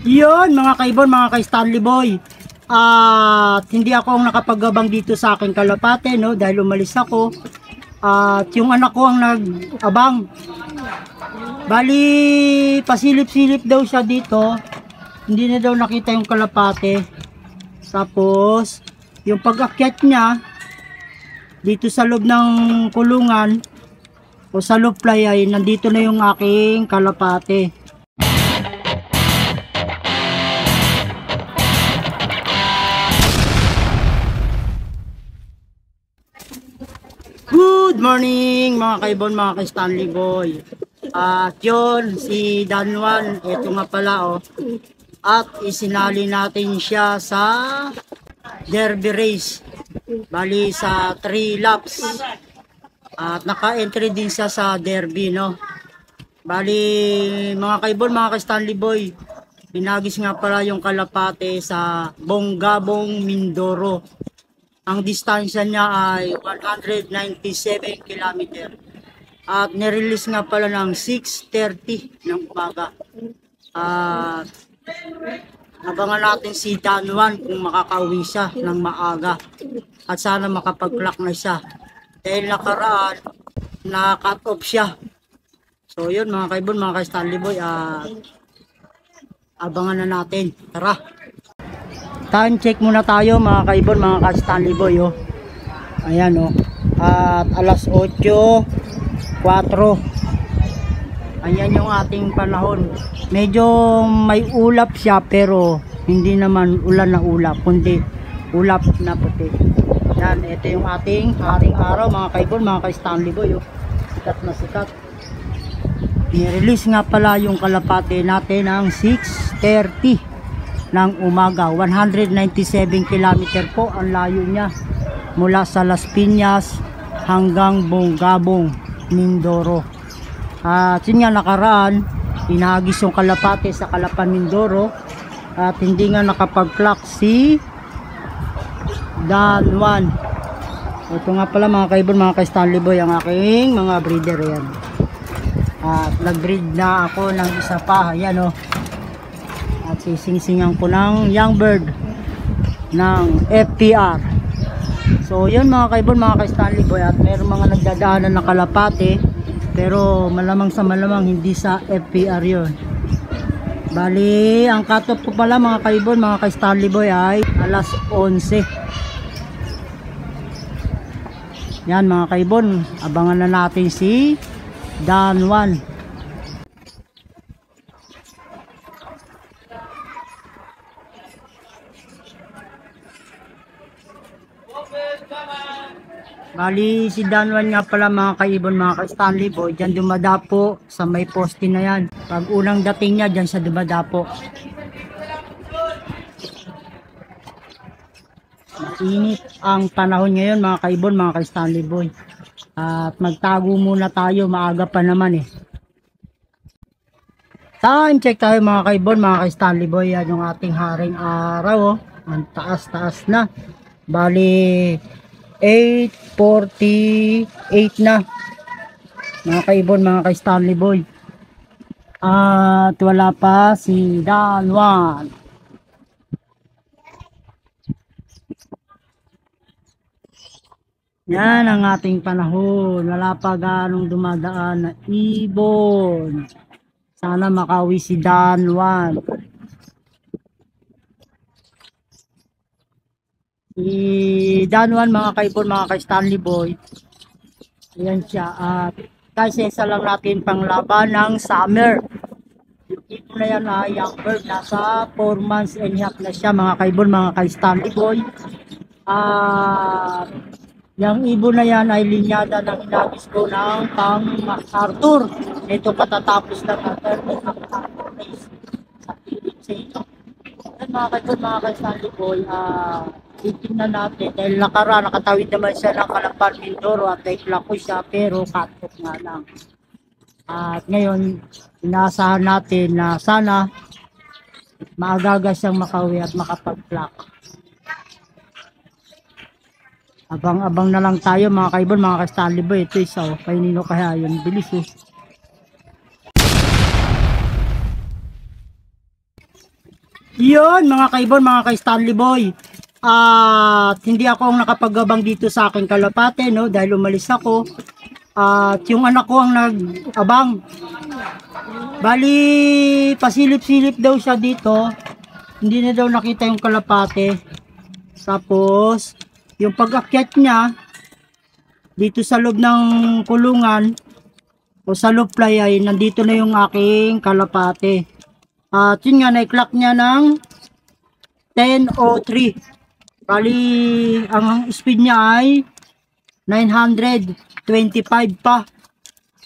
Yun mga kaibon, mga ka-Stanley Boy. At hindi ako ang nakapaggabang dito sa aking kalapate, no, dahil umalis ako. At yung anak ko ang nag-abang. Bali, pasilip-silip daw siya dito. Hindi na daw nakita yung kalapate. Tapos, yung pag-akyat niya dito sa loob ng kulungan o sa loob fly ay nandito na yung aking kalapate. Good morning mga kaibon, mga ka-Stanley Boy. At yun, si Dan Juan, ito nga pala oh. At isinali natin siya sa derby race. Bali sa 3 laps. At naka-entry din siya sa derby, no. Bali mga kaibon, mga ka-Stanley Boy, pinagis nga pala yung kalapate sa Bongabong, Mindoro. Ang distansya niya ay 197 km. At nirelease nga pala ng 6:30 ng umaga. At abangan natin si Dan Juan kung makakauwi siya ng maaga. At sana makapag-clock na siya. Dahil nakaraan, na-cut off siya. So yun mga kaibon, mga ka-Stanley Boy, abangan na natin. Tara! Time check muna tayo mga kaibon, mga ka-Stanley Boy oh. Ayan oh. At alas 8:04. Ayan yung ating panahon. Medyo may ulap siya pero hindi naman ulan na ulap, kundi ulap na puti. Yan, ito yung ating araw mga kaibon, mga ka-Stanley Boy oh. Sikat na sikat. Ni-release nga pala yung kalapate natin ng 6:30 ng umaga. 197 km po ang layo niya mula sa Las Piñas hanggang Bongabong, Mindoro. At yun nga, nakaraan inagis yung kalapate sa Calapan, Mindoro, at hindi nga nakapag-clock si Dan Juan. Ito nga pala mga kaibon, mga ka-Stanley Boy, ang aking mga breeder yan. At nag-breed na ako ng isa pa. Ayan o. At sisingsingan ko ng young bird ng FPR. So yun mga kaibon, mga ka-Stanley Boy, at meron mga nagdadaanan na kalapate pero malamang sa malamang hindi sa FPR yun. Bali ang cut-off ko pala mga kaibon, mga ka-Stanley Boy, ay alas 11. Yan mga kaibon, abangan na natin si Dan Juan. Bali si Dan Juan nga pala mga kaibon, mga ka-Stanley Boy, dyan dumadapo sa may poste na yan. Pag unang dating niya, dyan sa dumadapo. Mainit ang panahon ngayon mga kaibon, mga ka-Stanley Boy. At magtago muna tayo, maaga pa naman eh. Time check tayo mga kaibon, mga ka-Stanley Boy. Yan yung ating haring araw oh. Ang taas-taas na. Bali 8:48 na mga kaibon, mga ka-Stanley Boy. At wala pa si Dan Juan. Yan ang ating panahon. Wala pa ganong dumadaan na ibon. Sana makauwi si Dan Juan. Si Dan Juan mga kaibon, mga ka-Stanley Boy, ayan siya. At kasi isa lang natin pang laban ng summer. Yung ibon na yan ay young bird, nasa 4 months and half na siya mga kaibon, mga ka-Stanley Boy. At yung ibon na yan ay linyada ng inagis ko ng pang MacArthur. Ito katatapos na MacArthur race sa Philippines sa ito. At mga kaibon, mga ka-Stanley Boy, titignan natin dahil nakatawid naman siya ng Calapan, Mindoro, at naikla ko siya pero cut-off nga lang. At ngayon inaasahan natin na sana maagaga siyang makauwi at makapag-clock. Abang-abang na lang tayo mga kaibon, mga ka-Stanley Boy. Ito isa oh, kay Nino kaya yun, bilis oh. Yun mga kaibon, mga kay Stanley Boy. At hindi ako ang nakapagabang dito sa aking kalapate, no, dahil umalis ako. At yung anak ko ang nag-abang. Bali, pasilip-silip daw siya dito. Hindi na daw nakita yung kalapate. Tapos, yung pag-akyat niya dito sa loob ng kulungan o sa loob fly ay nandito na yung aking kalapate. At yun nga, na-clock niya ng 10:03. Bali, ang speed niya ay 925 pa.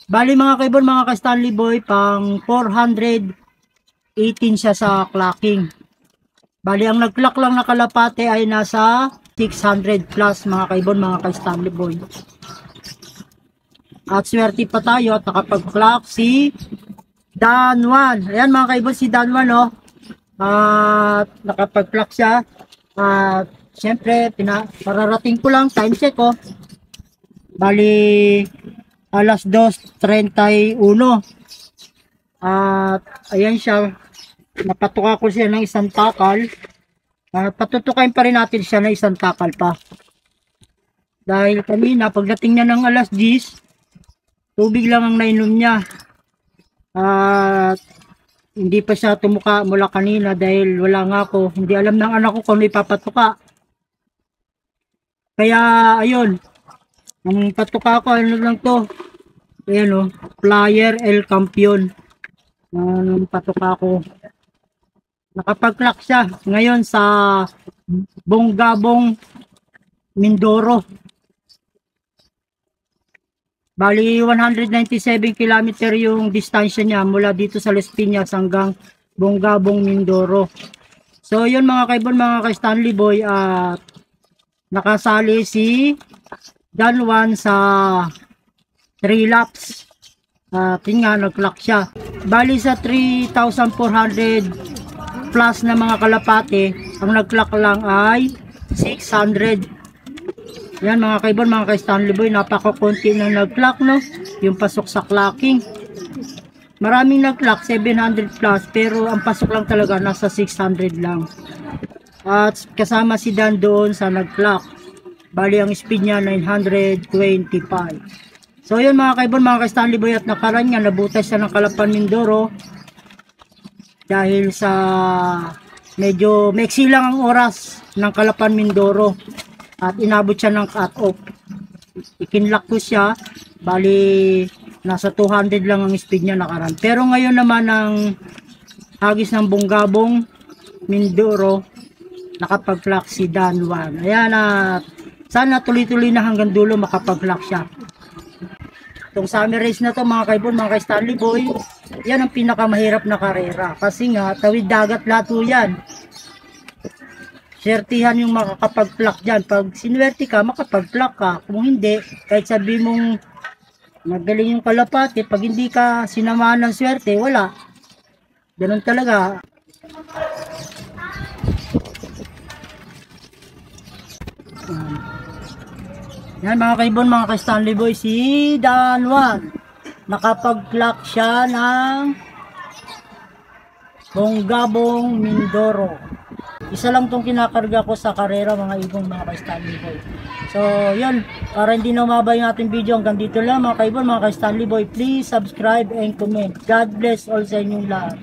Bali mga kaibon, mga ka-Stanley Boy, pang 418 siya sa clocking. Bali, ang nag-clock lang na kalapate ay nasa 600 plus mga kaibon, mga ka-Stanley Boy. At swerte pa tayo at nakapag-clock si Danwan. Ayan mga kaibon, si Danwan, no? At nakapag-clock siya. At syempre, pararating ko lang, time check ko. Bali, alas 2:31. At ayan siya, napatuka ko siya ng isang takal. Patutukain pa rin natin siya ng isang takal pa. Dahil kanina, pagdating niya ng alas 10, tubig lang ang nainom niya. At hindi pa siya tumuka mula kanina dahil wala nga ako. Hindi alam ng anak ko kung may papatuka. Kaya ayun, ang patuka ko, ano lang to. Ayan o, Flyer El Campion. Ang patuka ko. Nakapag-clock siya ngayon sa Bongabong, Mindoro. Bali 197 km yung distansya niya mula dito sa Las Piñas hanggang Bongabong, Mindoro. So yun mga kaibon, mga ka-Stanley Boy, at nakasali si Danwan sa 3 laps. Yun nga, nag-clock siya. Bali sa 3,400 plus na mga kalapate, ang nag-clock lang ay 600. Yan mga kaibon, mga ka-Stanley Boy, napakakunti na nag-clock, no? Yung pasok sa clocking. Maraming nag-clock, 700 plus, pero ang pasok lang talaga nasa 600 lang. At kasama si Dan doon sa nag-clock. Bali ang speed niya 925. So yun mga kaibon, mga ka-Stanley Boy, at nakaraan niya, nabutas siya ng Calapan, Mindoro. Dahil sa medyo maiksi lang ang oras ng Calapan, Mindoro. At inabot siya ng cut-off. Ikinlock ko siya. Bali, nasa 200 lang ang speed niya nakaraan. Pero ngayon naman ang hagis ng Bongabong, Mindoro, nakapag-clock si Danwan. Ayan, at sana tuloy-tuloy na hanggang dulo makapag-clock siya. Itong summer race na to mga kaibon, mga ka-Stanley Boy, yan ang pinakamahirap na karera. Kasi nga, tawid dagat lahat yan. Swertihan yung makakapag-clock dyan. Pag sinuwerte ka, makapag-clock ka. Kung hindi, kahit sabi mong magaling yung kalapate, pag hindi ka sinamahan ng swerte, wala. Ganun talaga. Yan mga kaibon, mga ka-Stanley Boy, si Danwan. Nakapag-clock siya ng Bongabong, Mindoro. Isa lang tong kinakarga ko sa karera mga ibong, mga ka-Stanley Boy. So yun, para hindi na umaba yung ating video, hanggang dito lang mga kaibon, mga ka-Stanley Boy. Please subscribe and comment. God bless all sa inyong lahat.